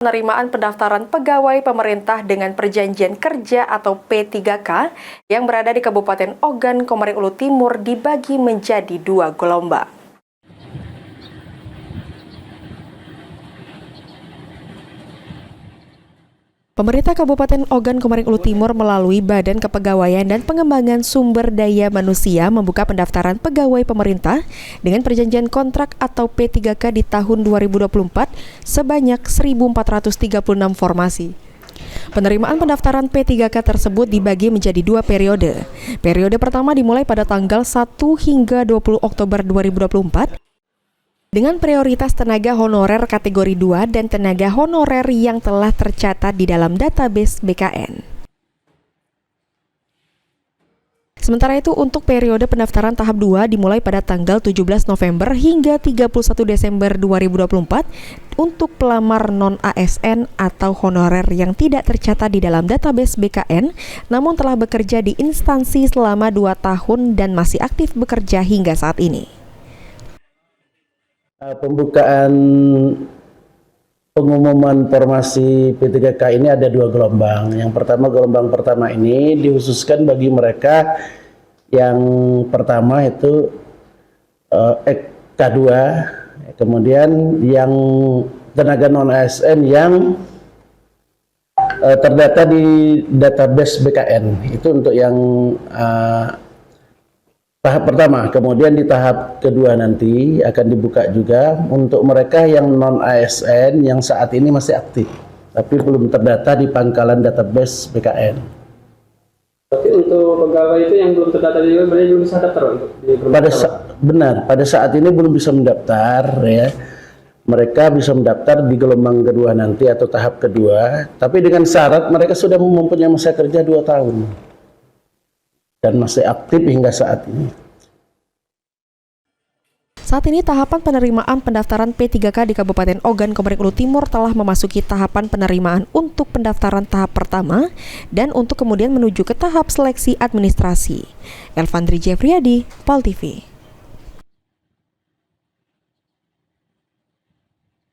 Penerimaan pendaftaran pegawai pemerintah dengan perjanjian kerja atau P3K yang berada di Kabupaten Ogan, Komering Ulu Timur dibagi menjadi 2 gelombang. Pemerintah Kabupaten Ogan, Komering Ulu Timur melalui Badan Kepegawaian dan Pengembangan Sumber Daya Manusia membuka pendaftaran pegawai pemerintah dengan perjanjian kontrak atau P3K di tahun 2024 sebanyak 1.436 formasi. Penerimaan pendaftaran P3K tersebut dibagi menjadi 2 periode. Periode pertama dimulai pada tanggal 1 hingga 20 Oktober 2024 dengan prioritas tenaga honorer kategori 2 dan tenaga honorer yang telah tercatat di dalam database BKN. Sementara itu untuk periode pendaftaran tahap 2 dimulai pada tanggal 17 November hingga 31 Desember 2024 untuk pelamar non-ASN atau honorer yang tidak tercatat di dalam database BKN namun telah bekerja di instansi selama 2 tahun dan masih aktif bekerja hingga saat ini. Pembukaan pengumuman formasi P3K ini ada 2 gelombang. Yang pertama, gelombang pertama ini dikhususkan bagi mereka yang pertama itu K2, kemudian yang tenaga non-ASN yang terdata di database BKN. Itu untuk yang tahap pertama. Kemudian di tahap kedua nanti akan dibuka juga untuk mereka yang non-ASN yang saat ini masih aktif tapi belum terdata di pangkalan database BKN. Tapi untuk pegawai itu yang belum terdata juga berarti belum bisa daftar untuk benar, pada saat ini belum bisa mendaftar ya. Mereka bisa mendaftar di gelombang kedua nanti atau tahap kedua, tapi dengan syarat mereka sudah mempunyai masa kerja 2 tahun. Dan masih aktif hingga saat ini. Saat ini tahapan penerimaan pendaftaran P3K di Kabupaten Ogan, Komering Ulu Timur telah memasuki tahapan penerimaan untuk pendaftaran tahap pertama dan untuk kemudian menuju ke tahap seleksi administrasi. Elvandri Jeffriyadi, POL TV.